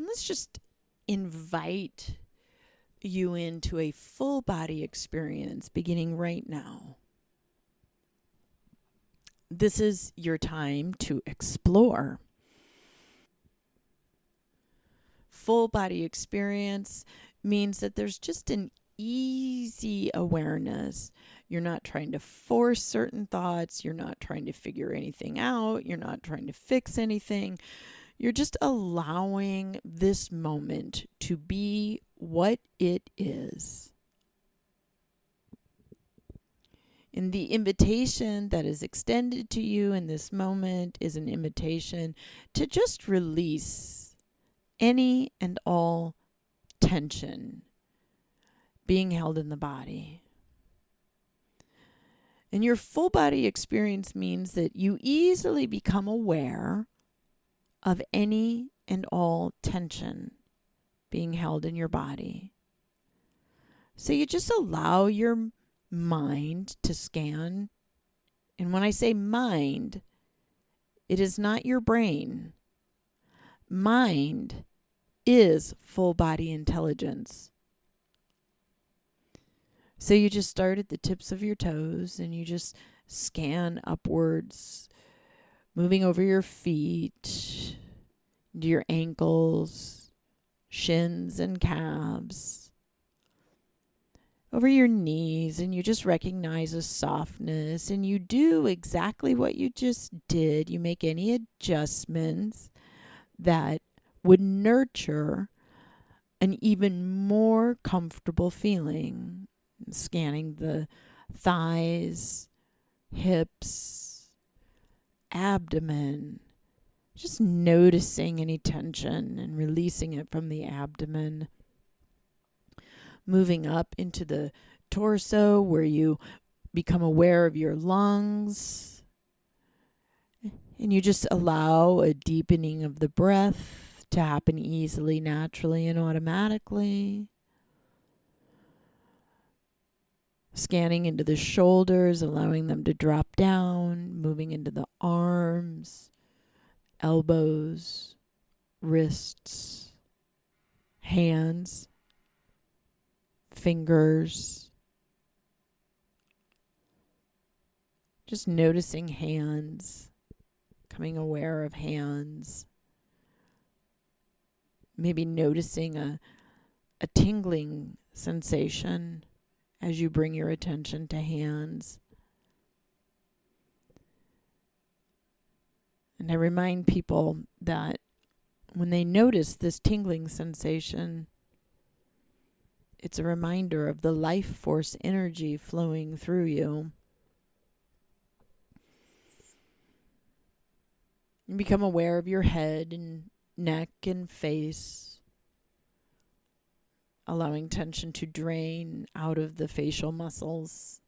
And let's just invite you into a full body experience beginning right now. This is your time to explore. Full body experience means that there's just an easy awareness. You're not trying to force certain thoughts. You're not trying to figure anything out. You're not trying to fix anything. You're just allowing this moment to be what it is. And the invitation that is extended to you in this moment is an invitation to just release any and all tension being held in the body. And your full body experience means that you easily become aware of any and all tension being held in your body. So you just allow your mind to scan. And when I say mind, it is not your brain. Mind is full body intelligence. So you just start at the tips of your toes and you just scan upwards, moving over your feet, into your ankles, shins and calves, over your knees, and you just recognize a softness, and you do exactly what you just did. You make any adjustments that would nurture an even more comfortable feeling, scanning the thighs, hips, abdomen, just noticing any tension and releasing it from the abdomen. Moving up into the torso where you become aware of your lungs. And you just allow a deepening of the breath to happen easily, naturally, and automatically. Scanning into the shoulders, allowing them to drop down, moving into the arms, elbows, wrists, hands, fingers. Just noticing hands, becoming aware of hands. Maybe noticing a tingling sensation as you bring your attention to hands. And I remind people that when they notice this tingling sensation, it's a reminder of the life force energy flowing through you. You become aware of your head and neck and face, allowing tension to drain out of the facial muscles,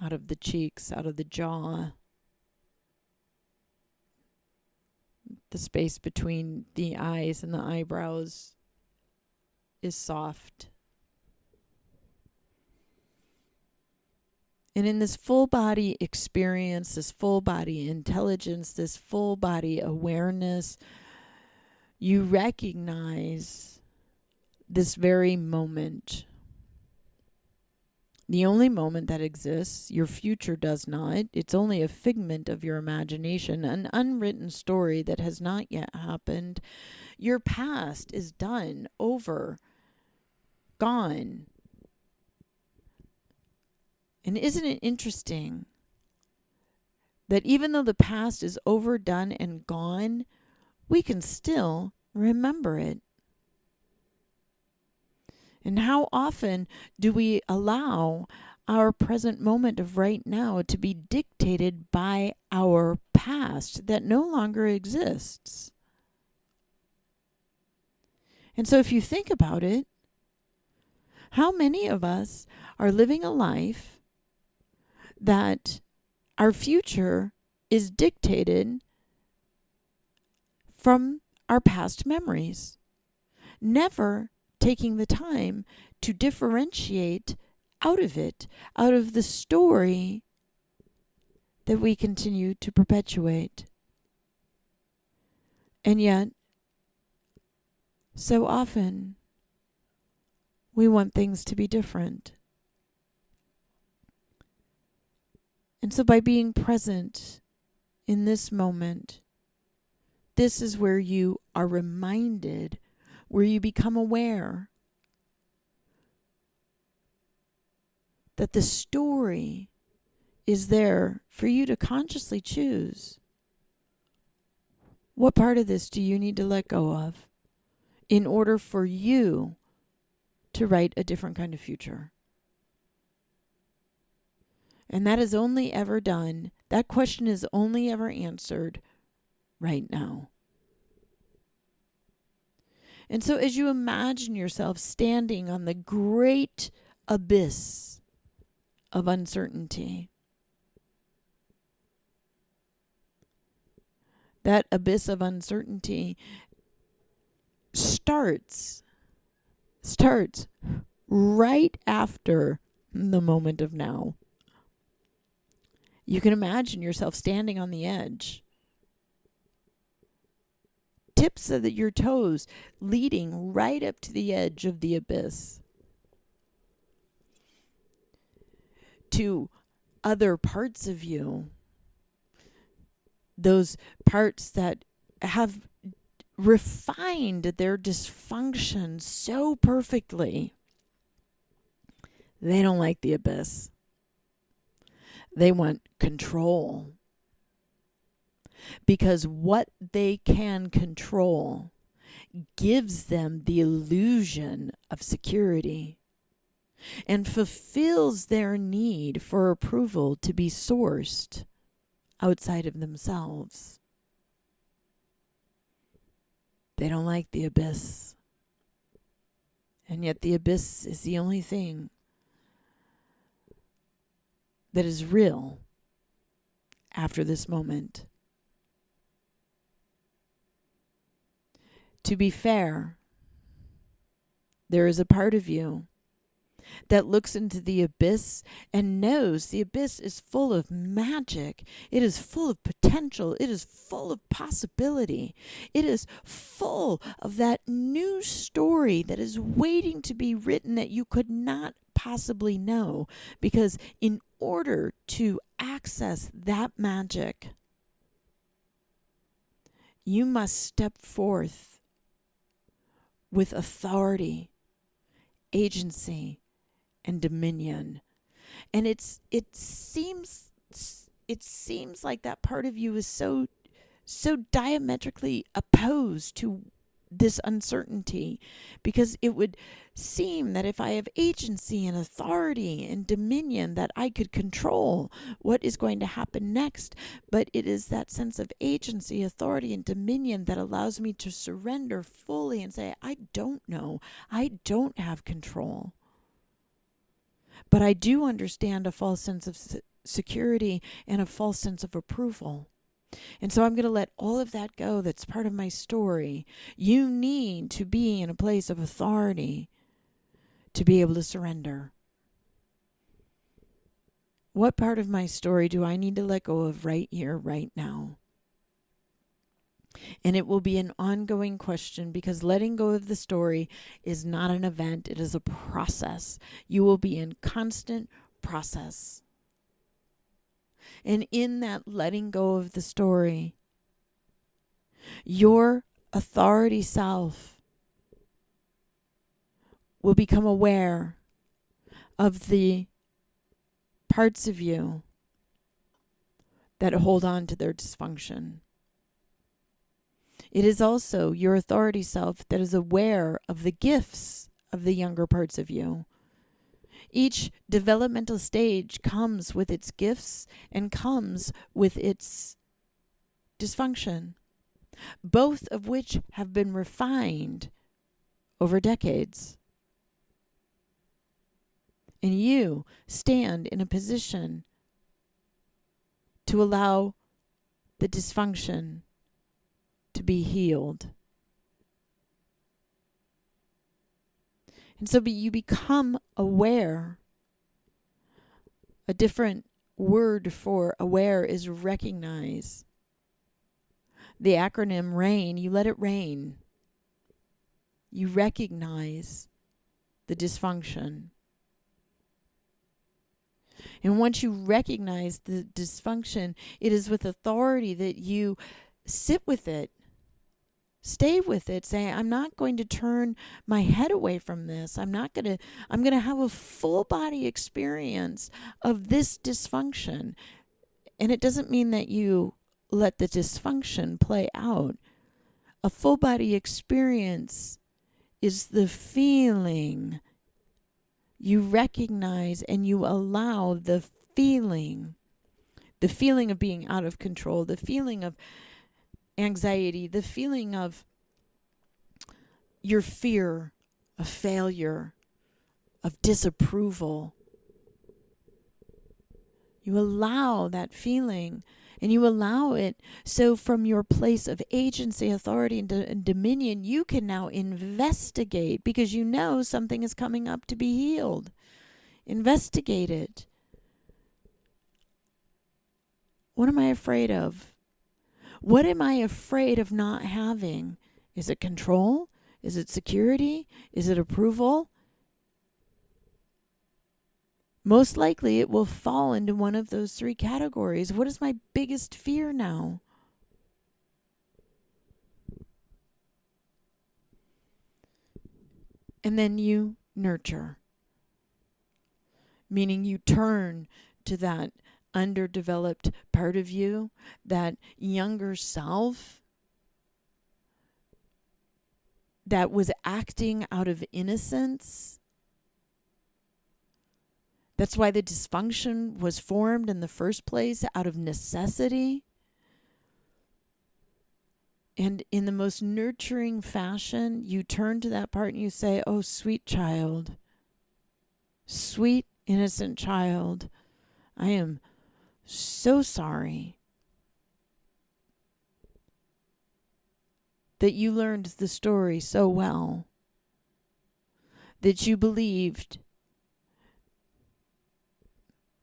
out of the cheeks, out of the jaw. The space between the eyes and the eyebrows is soft. And in this full body experience, this full body intelligence, this full body awareness, you recognize this very moment. The only moment that exists, your future does not. It's only a figment of your imagination, an unwritten story that has not yet happened. Your past is done, over, gone. And isn't it interesting that even though the past is over, done, and gone, we can still remember it? And how often do we allow our present moment of right now to be dictated by our past that no longer exists? And so if you think about it, how many of us are living a life that our future is dictated from our past memories, never taking the time to differentiate out of it, out of the story that we continue to perpetuate? And yet, so often, we want things to be different. And so by being present in this moment, this is where you are reminded, where you become aware that the story is there for you to consciously choose. What part of this do you need to let go of in order for you to write a different kind of future? And that is only ever done, that question is only ever answered right now. And so as you imagine yourself standing on the great abyss of uncertainty, that abyss of uncertainty starts right after the moment of now. You can imagine yourself standing on the edge, tips of your toes leading right up to the edge of the abyss, to other parts of you, those parts that have refined their dysfunction so perfectly. They don't like the abyss. They want control. Because what they can control gives them the illusion of security and fulfills their need for approval to be sourced outside of themselves. They don't like the abyss. And yet the abyss is the only thing that is real after this moment. To be fair, there is a part of you that looks into the abyss and knows the abyss is full of magic. It is full of potential. It is full of possibility. It is full of that new story that is waiting to be written that you could not possibly know. Because in order to access that magic, you must step forth with authority, agency, and dominion. And it seems like that part of you is so diametrically opposed to this uncertainty, because it would seem that if I have agency and authority and dominion, that I could control what is going to happen next. But it is that sense of agency, authority, and dominion that allows me to surrender fully and say, I don't know. I don't have control. But I do understand a false sense of security and a false sense of approval. And so I'm going to let all of that go. That's part of my story. You need to be in a place of authority to be able to surrender. What part of my story do I need to let go of right here, right now? And it will be an ongoing question, because letting go of the story is not an event. It is a process. You will be in constant process. And in that letting go of the story, your authority self will become aware of the parts of you that hold on to their dysfunction. It is also your authority self that is aware of the gifts of the younger parts of you. Each developmental stage comes with its gifts and comes with its dysfunction, both of which have been refined over decades. And you stand in a position to allow the dysfunction to be healed. And so you become aware. A different word for aware is recognize. the acronym RAIN, you let it rain. You recognize the dysfunction. And once you recognize the dysfunction, it is with authority that you sit with it, stay with it, say, I'm not going to turn my head away from this. I'm going to have a full body experience of this dysfunction. And it doesn't mean that you let the dysfunction play out. A full body experience is the feeling. You recognize and you allow the feeling of being out of control, the feeling of anxiety, the feeling of your fear of failure, of disapproval. You allow that feeling, and you allow it. So from your place of agency, authority, and dominion, you can now investigate, because you know something is coming up to be healed. Investigate it. What am I afraid of? What am I afraid of not having? Is it control? Is it security? Is it approval? Most likely it will fall into one of those three categories. What is my biggest fear now? And then you nurture, meaning you turn to that underdeveloped part of you, that younger self that was acting out of innocence. That's why the dysfunction was formed in the first place, out of necessity. And in the most nurturing fashion, you turn to that part and you say, oh, sweet child, sweet, innocent child, I am so sorry that you learned the story so well, that you believed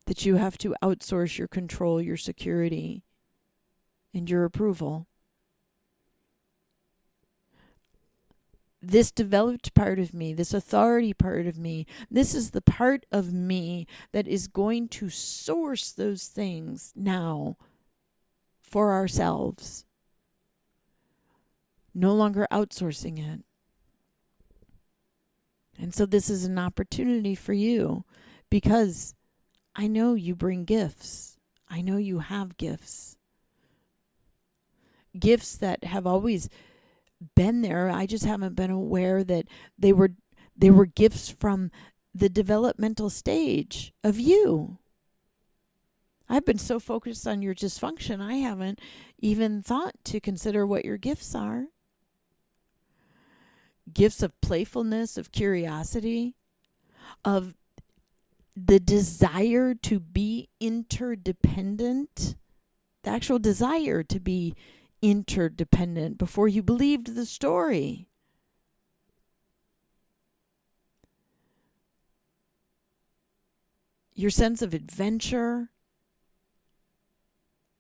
that you have to outsource your control, your security, and your approval. This developed part of me, this authority part of me, this is the part of me that is going to source those things now for ourselves. No longer outsourcing it. And so this is an opportunity for you, because I know you bring gifts. I know you have gifts. Gifts that have always been there. I just haven't been aware that they were gifts from the developmental stage of you. I've been so focused on your dysfunction, I haven't even thought to consider what your gifts are. Gifts of playfulness, of curiosity, of the desire to be interdependent, the actual desire to be interdependent before you believed the story. Your sense of adventure,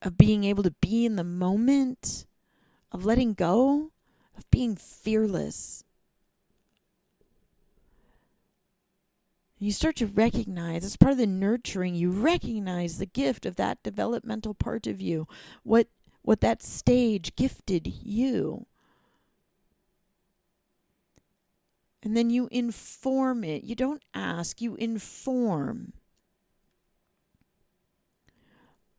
of being able to be in the moment, of letting go, of being fearless. You start to recognize, as part of the nurturing, you recognize the gift of that developmental part of you, what that stage gifted you. And then you inform it. You don't ask, you inform.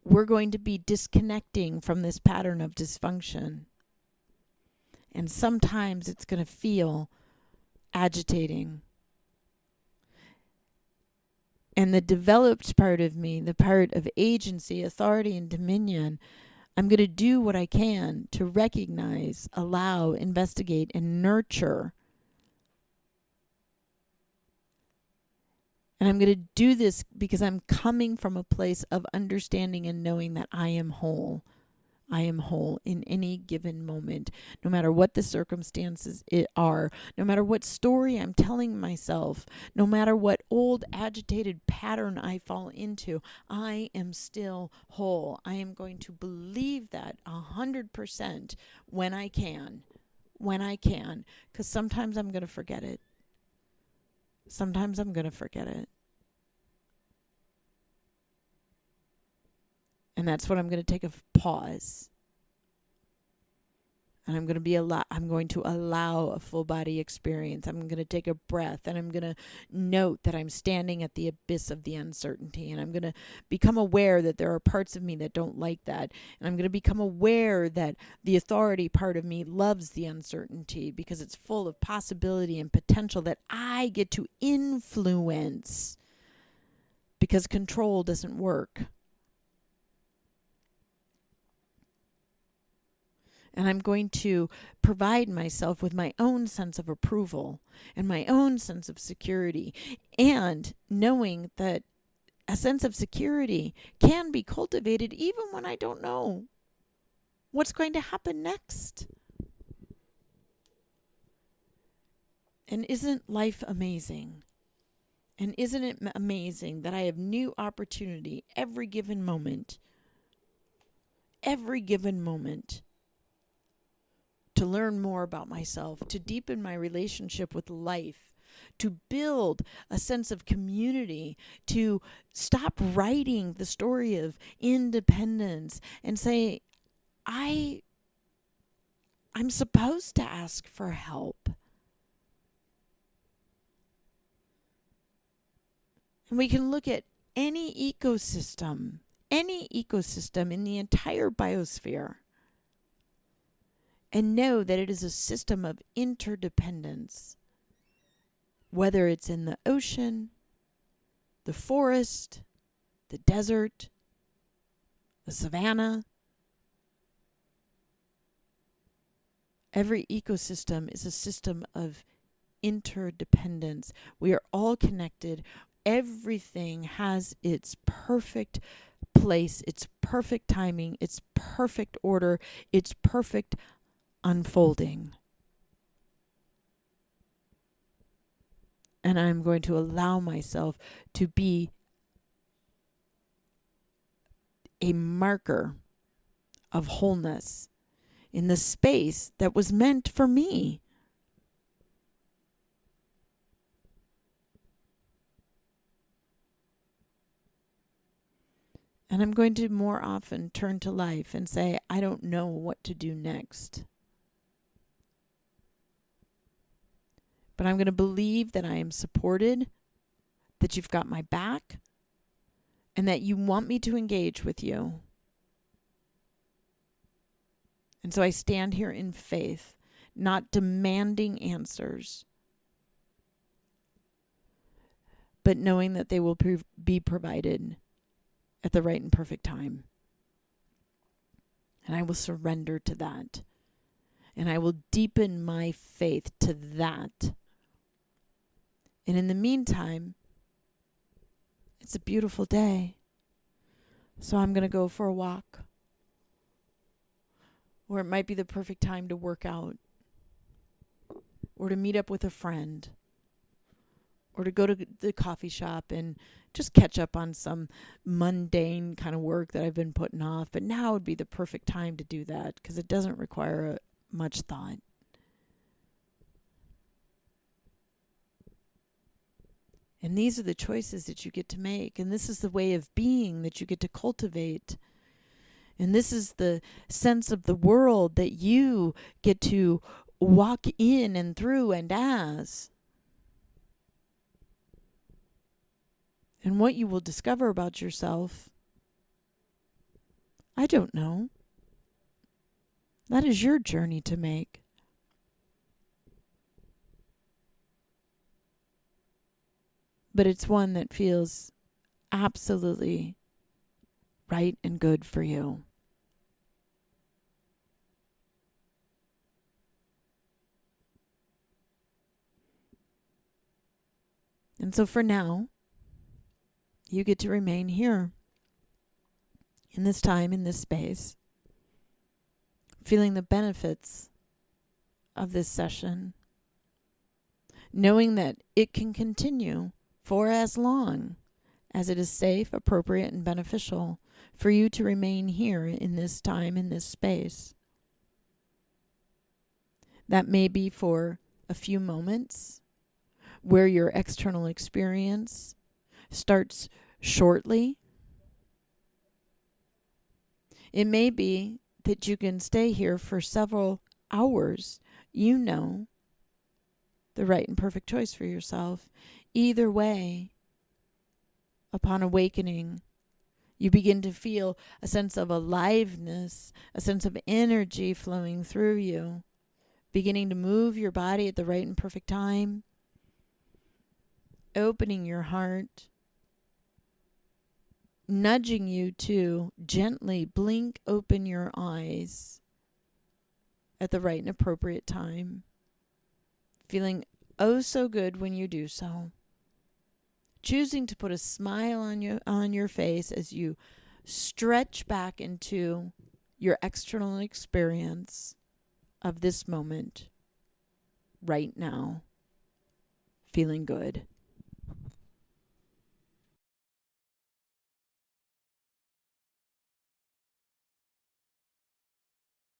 We're going to be disconnecting from this pattern of dysfunction. And sometimes it's going to feel agitating. And the developed part of me, the part of agency, authority, and dominion, I'm going to do what I can to recognize, allow, investigate, and nurture. And I'm going to do this because I'm coming from a place of understanding and knowing that I am whole. I am whole in any given moment, no matter what the circumstances are, no matter what story I'm telling myself, no matter what old agitated pattern I fall into, I am still whole. I am going to believe that 100% when I can, because sometimes I'm going to forget it. Sometimes I'm going to forget it. And that's when I'm going to take a pause. And I'm going to allow a full body experience. I'm going to take a breath, and I'm going to note that I'm standing at the abyss of the uncertainty. And I'm going to become aware that there are parts of me that don't like that. And I'm going to become aware that the authority part of me loves the uncertainty because it's full of possibility and potential that I get to influence, because control doesn't work. And I'm going to provide myself with my own sense of approval and my own sense of security, and knowing that a sense of security can be cultivated even when I don't know what's going to happen next. And isn't life amazing? And isn't it amazing that I have new opportunity every given moment? Every given moment. To learn more about myself, to deepen my relationship with life, to build a sense of community, to stop writing the story of independence and say, I'm supposed to ask for help. And we can look at any ecosystem in the entire biosphere, and know that it is a system of interdependence, whether it's in the ocean, the forest, the desert, the savanna. Every ecosystem is a system of interdependence. We are all connected. Everything has its perfect place, its perfect timing, its perfect order, its perfect unfolding. And I'm going to allow myself to be a marker of wholeness in the space that was meant for me. And I'm going to more often turn to life and say, I don't know what to do next. But I'm going to believe that I am supported, that you've got my back, and that you want me to engage with you. And so I stand here in faith, not demanding answers, but knowing that they will be provided at the right and perfect time. And I will surrender to that. And I will deepen my faith to that. And in the meantime, it's a beautiful day. So I'm going to go for a walk. Or it might be the perfect time to work out. Or to meet up with a friend. Or to go to the coffee shop and just catch up on some mundane kind of work that I've been putting off. But now would be the perfect time to do that because it doesn't require much thought. And these are the choices that you get to make. And this is the way of being that you get to cultivate. And this is the sense of the world that you get to walk in and through and as. And what you will discover about yourself, I don't know. That is your journey to make. But it's one that feels absolutely right and good for you. And so for now, you get to remain here, in this time, in this space, feeling the benefits of this session, knowing that it can continue for as long as it is safe, appropriate, and beneficial for you to remain here in this time, in this space. That may be for a few moments where your external experience starts shortly. It may be that you can stay here for several hours. You know the right and perfect choice for yourself. Either way, upon awakening, you begin to feel a sense of aliveness, a sense of energy flowing through you, beginning to move your body at the right and perfect time, opening your heart, nudging you to gently blink open your eyes at the right and appropriate time, feeling oh so good when you do so, choosing to put a smile on your face as you stretch back into your external experience of this moment right now, feeling good.